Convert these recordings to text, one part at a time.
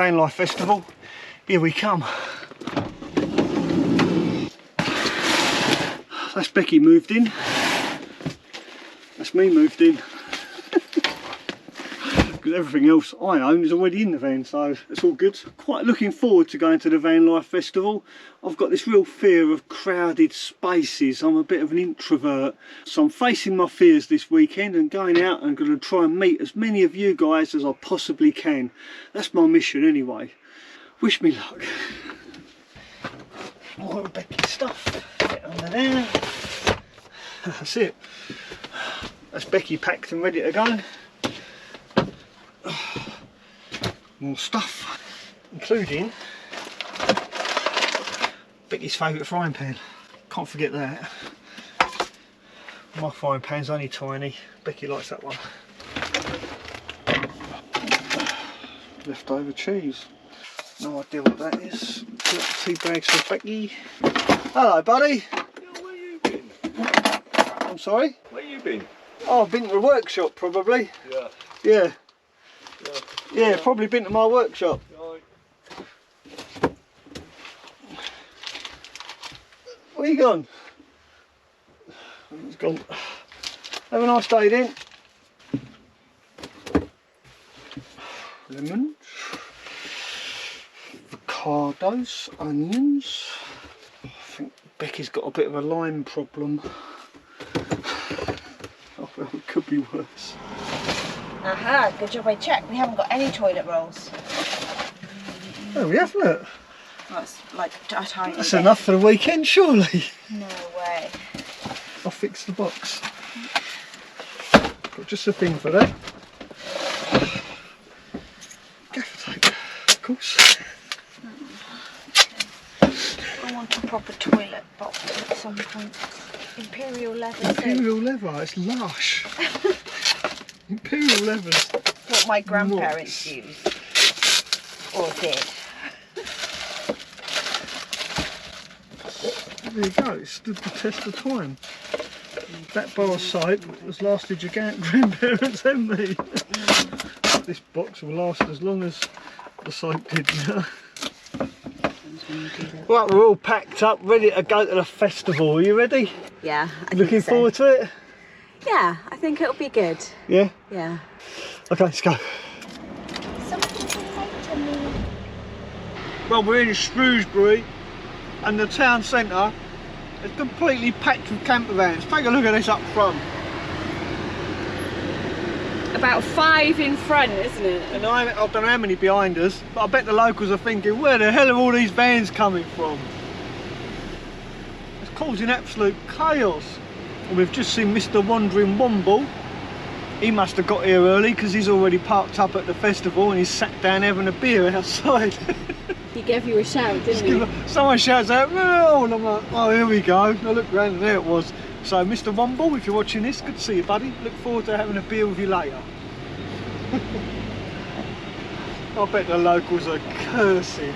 Van Life Festival. Here we come. That's Becky moved in. That's me moved in. Because everything else I own is already in the van, so it's all good. Quite looking forward to going to the Van Life Festival. I've got this real fear of crowded spaces. I'm a bit of an introvert, so I'm facing my fears this weekend and going out and going to try and meet as many of you guys as I possibly can. That's my mission anyway. Wish me luck. More of Becky's stuff. Get under there. That's it. That's Becky packed and ready to go. More stuff, including Becky's favourite frying pan. Can't forget that. My frying pan's only tiny. Becky likes that one. Leftover cheese. No idea what that is. 2 bags for Becky. Hello, buddy. Yeah, where you been? I'm sorry? Where you been? Oh, I've been to the workshop probably. Yeah. Yeah. Yeah, probably been to my workshop. Right. Where you gone? He's gone. Have a nice day then. Lemons, avocados, onions. I think Becky's got a bit of a lime problem. Oh well, it could be worse. Aha, good job I checked. We haven't got any toilet rolls. Oh, we have, look. That's like a tiny That's bit. enough for the weekend, surely. No way. I'll fix the box. Got just a thing for that. Gaffer tape, of course. I want a proper toilet box at some point. Imperial leather. Imperial leather, it's lush. Imperial leathers. What my grandparents used. Or did. There you go, it stood the test of time. That bar of soap has lasted your grandparents and me. This box will last as long as the soap did now. Right, we're all packed up, ready to go to the festival. Are you ready? Yeah, Looking forward to it? Yeah, I think it'll be good. Yeah? Yeah. Okay, let's go. Well, we're in Shrewsbury and the town centre is completely packed with camper vans. Take a look at this up front. About 5 in front, isn't it? And I don't know how many behind us, but I bet the locals are thinking, where the hell are all these vans coming from? It's causing absolute chaos. And we've just seen Mr. Wandering Womble. He must have got here early because he's already parked up at the festival and he's sat down having a beer outside. He gave you a shout, didn't he? Someone shouts out, oh, and I'm like, oh, here we go. I look round and there it was. So, Mr. Womble, if you're watching this, good to see you, buddy. Look forward to having a beer with you later. I bet the locals are cursing.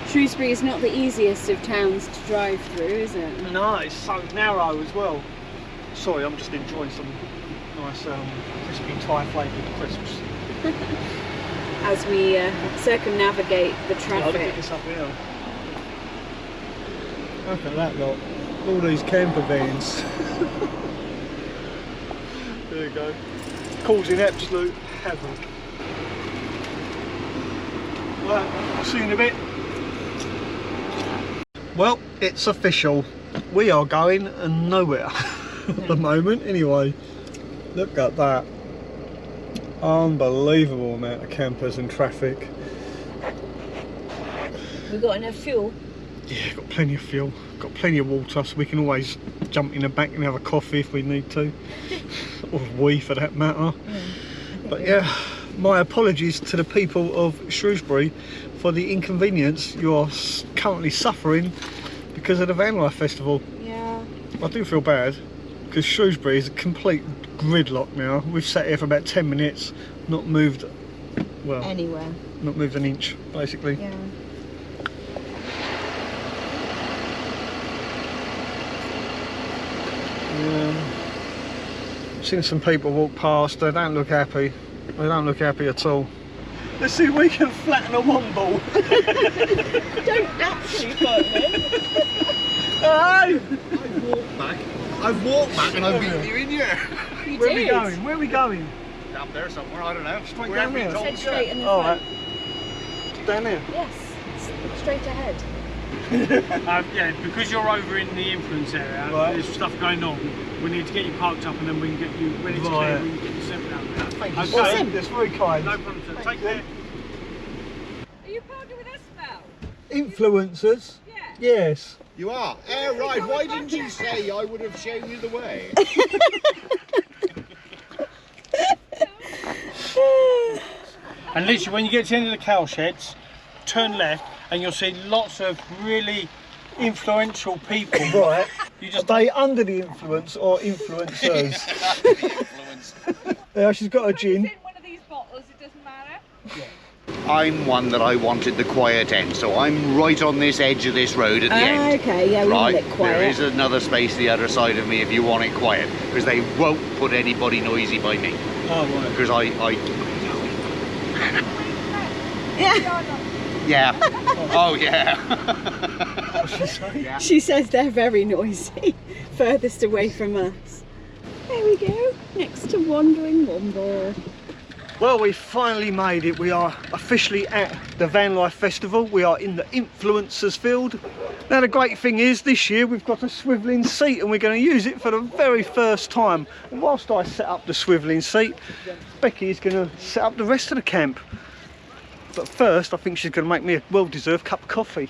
Shrewsbury is not the easiest of towns to drive through, is it? No, it's so narrow as well. Sorry, I'm just enjoying some nice crispy Thai flavoured crisps. As we circumnavigate the I'll traffic. get this up here. Look at that lot. All these camper vans. There you go. Causing absolute havoc. Right, see you in a bit. Well, it's official. We are going nowhere at the moment. Anyway, look at that. Unbelievable amount of campers and traffic. We've got enough fuel. Yeah, got plenty of fuel, got plenty of water, so we can always jump in the back and have a coffee if we need to. Or we, for that matter. But yeah, my apologies to the people of Shrewsbury for the inconvenience you are currently suffering because of the Van Life Festival. Yeah. I do feel bad because Shrewsbury is a complete gridlock now. We've sat here for about 10 minutes, not moved, well, Anywhere. not moved an inch, basically. Yeah. Seen some people walk past, they don't look happy. They don't look happy at all. Let's see if we can flatten a Womble. Don't actually put him. Hey! I've walked back and I've been here in here. You Where are did. we going? Where are we going? Up there somewhere, I don't know. Straight Wherever down you there. told Head us, straight in the All front. right. Down there. Yes, straight ahead. Yeah, because you're over in the influence area, Right. there's stuff going on. We need to get you parked up and then we can get you, when it's Right. clear, we can get you sent down there. Thank you. Okay. Awesome. That's very kind. No problem, sir. Take care. Are you parking with us now? Influencers? Yeah. Yes. You are? Eh, right. Why didn't you say? I would have shown you the way. And literally, when you get to the end of the cow sheds, turn left and you'll see lots of really influential people. Right. You Are just they under the influence or influencers? Yeah, she's got a gin. In one of these bottles, it doesn't matter. I'm one that I wanted the quiet end, so I'm right on this edge of this road at the end. Okay, yeah, we Right, want it quiet. there is another space the other side of me if you want it quiet, because they won't put anybody noisy by me. Oh, right. Because I Yeah. yeah. Oh yeah. What's she saying? She says they're very noisy, furthest away from us. There we go, next to Wandering Womble. Well, we finally made it. We are officially at the Van Life Festival. We are in the influencers field. Now the great thing is this year we've got a swivelling seat and we're going to use it for the very first time. And whilst I set up the swivelling seat, Becky is going to set up the rest of the camp. But first I think she's going to make me a well-deserved cup of coffee.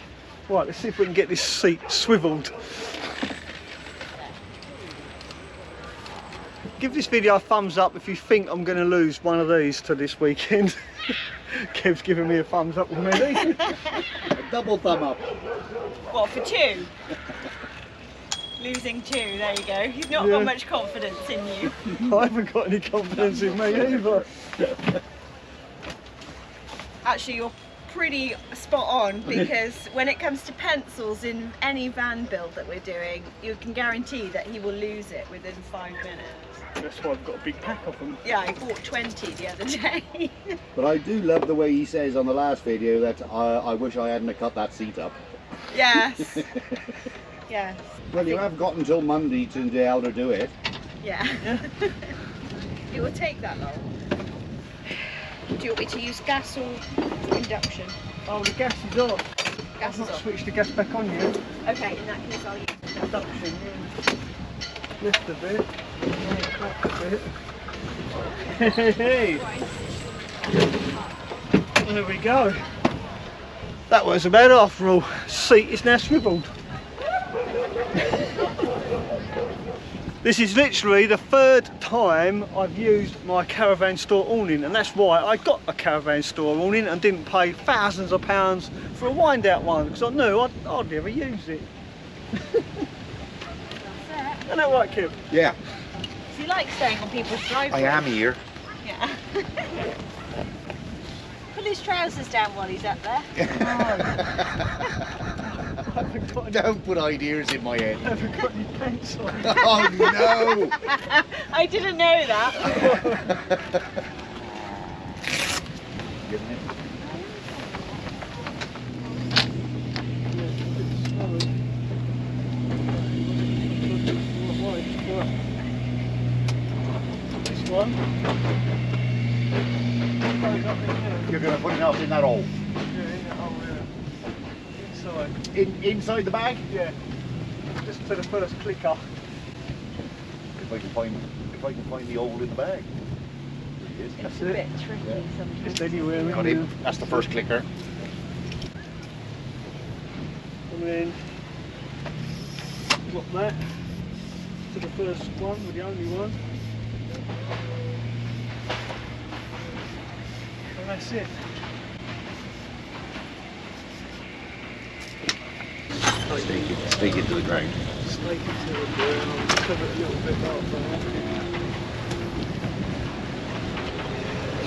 Right, let's see if we can get this seat swiveled. Give this video a thumbs up if you think I'm going to lose one of these to this weekend. Kev's giving me a thumbs up already. Double thumb up. What, for two? Losing two, there you go. He's not Yeah. got much confidence in you. I haven't got any confidence in me either. Actually, you're pretty spot on, because when it comes to pencils in any van build that we're doing, you can guarantee that he will lose it within 5 minutes. That's why I've got a big pack of them. Yeah, I bought 20 the other day. But I do love the way he says on the last video that I wish I hadn't have cut that seat up. Yes. Yes. Well, you have got until Monday to be able to do it. Yeah. It will take that long. Do you want me to use gas or induction? Oh, the gas is off. Gas I've not is off. switched the gas back on yet. Okay, in that case I'll use induction. Induction, yeah. Lift a bit. Yeah, back a bit. Hey. There we go. That was about it after all. Seat is now swiveled. This is literally the third time I've used my caravan store awning, and that's why I got a caravan store awning and didn't pay thousands of pounds for a wind out one, because I knew I'd never use it. Isn't that right, Kim? Yeah, Do you like staying on people's driveways? I am here. Yeah. Pull his trousers down while he's up there. I haven't got any, Don't put ideas in my head. I haven't got any pants on. Oh no! I didn't know that. This one. You're going to put it up in that hole. Inside. Inside the bag? Yeah. Just for the first clicker. If I can find the hole in the bag. That's It's a it. bit tricky Yeah. sometimes. Just anywhere in Got there. him. That's the first clicker. And then swap that to the first one, with the only one. And that's it. Stake it to the ground. Stake it to the ground, cover it a little bit after that.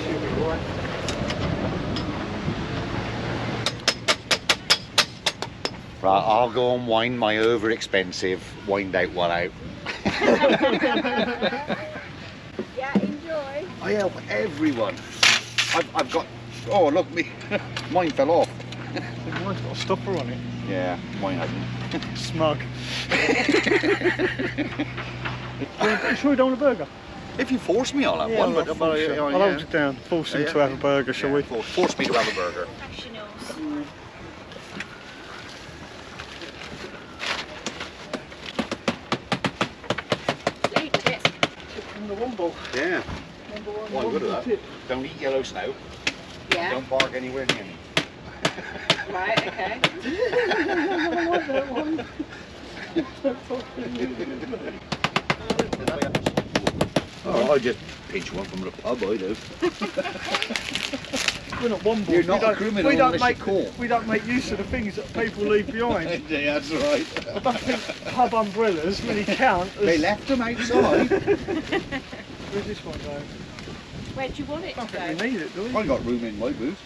Should be right. Right, I'll go and wind my over-expensive wind out one out. Yeah, enjoy. I help everyone. I've got Oh, look, me. Mine fell off. Mine's got a stopper on it. Yeah, mine hasn't. Smug. You sure you don't want a burger? If you force me, I'll have one. I'll hold it down. Force him to have a burger, shall we? Force me to have a burger. Professionals. From the Womble. Yeah. Number one. Well, I'm good at Womble that. tip. Don't eat yellow snow. Yeah. Don't bark anywhere near me. Right, okay. I like that one. Oh, I just pinch one from the pub, I do. We're not Womble. You're not a criminal unless you're caught. We don't make use of the things that people leave behind. Yeah, that's right. I don't think pub umbrellas really count as... They left them outside. Where's this one going? Where do you want it I to don't go? think we need it, do we? I got room in my boots.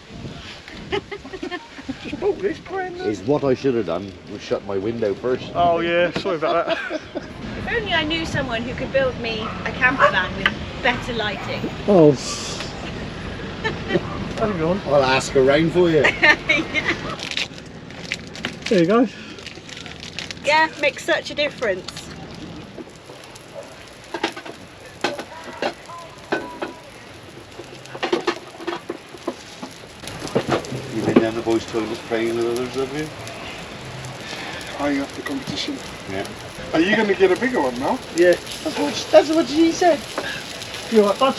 Just bought this brand new. Is what I should have done was shut my window first. Oh yeah, sorry about that. If only I knew someone who could build me a camper van with better lighting. Oh. Hang on. I'll ask around for you. There you go. Yeah, makes such a difference. You've been down the boys' toilet playing with others, have you? Eyeing up the competition. Yeah. Are you going to get a bigger one now? Yeah. That's what she said. You alright, bud?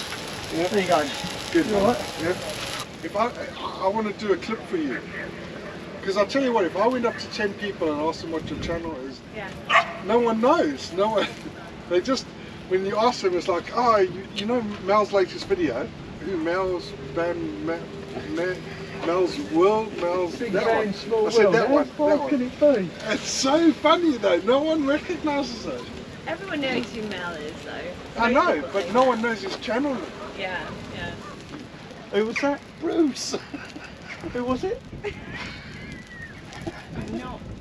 Yeah. There you go. Good. You alright? Yeah. If I want to do a clip for you, because I'll tell you what, if I went up to 10 people and asked them what your channel is, Yeah. no one knows. No one. They just, when you ask them, it's like, oh, you know Mel's latest video? Who? Mel's Mel's World, Mel's Big that bang, one. small I said world. that How one. far That can one. it be? It's so funny though. No one recognises it. Everyone knows who Mel is though. I Most know, people but do. no one knows his channel. Yeah, yeah. Who was that? Bruce. Who was it?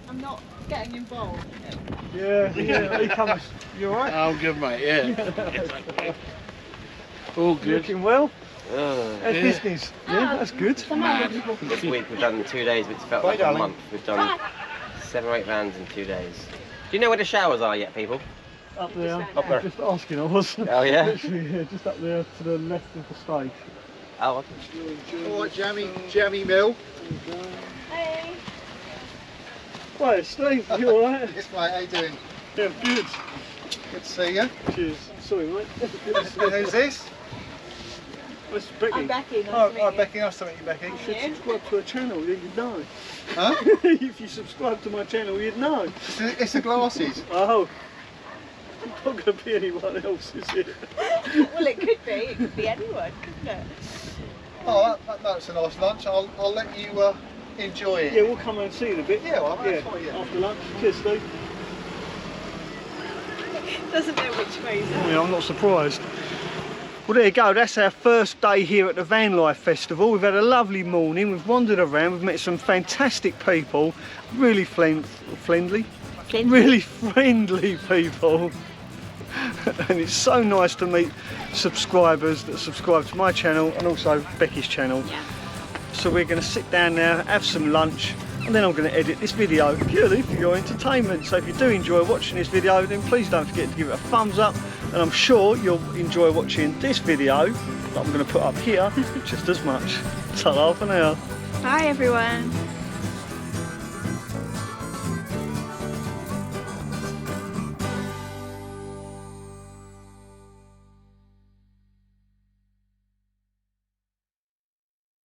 I'm not getting involved. Yeah, he comes. You alright? I'm good, mate, yeah. All good. Looking well? How's business? Yeah, that's good. This week we've done 2 days, which felt like a month. We've done 7 or 8 vans in 2 days. Do you know where the showers are yet, people? Up there. Up there. Just asking, I was. Oh yeah? Literally, yeah, just up there to the left of the stage. Oh, okay. Alright, Jammy Mill. Hey. Right, Steve, you alright? Yes, mate, how you doing? Yeah, good. Good to see you. Cheers. Sorry, mate. Who's this? Where's Becky? I'm Becky. Nice to Oh, meet you. Becky, nice to meet you, Becky. You should subscribe to her channel, then you'd know. Huh? If you subscribe to my channel, you'd know. It's the glasses. Oh. Not going to be anyone else, is it? Well, it could be. It could be anyone, couldn't it? Oh, that's a nice lunch. I'll let you enjoy it. Yeah, we'll come and see you in a bit. Yeah, well, that's fine, yeah. After lunch. Cheers, Steve. Doesn't know which way he's Yeah, I'm not surprised. Well, there you go, that's our first day here at the Van Life Festival. We've had a lovely morning, we've wandered around, we've met some fantastic people, really friendly people. And it's so nice to meet subscribers that subscribe to my channel and also Becky's channel. Yeah. So we're going to sit down now, have some lunch, and then I'm going to edit this video purely for your entertainment. So if you do enjoy watching this video, then please don't forget to give it a thumbs up, and I'm sure you'll enjoy watching this video that I'm going to put up here just as much. Ta-ra for now. Bye everyone.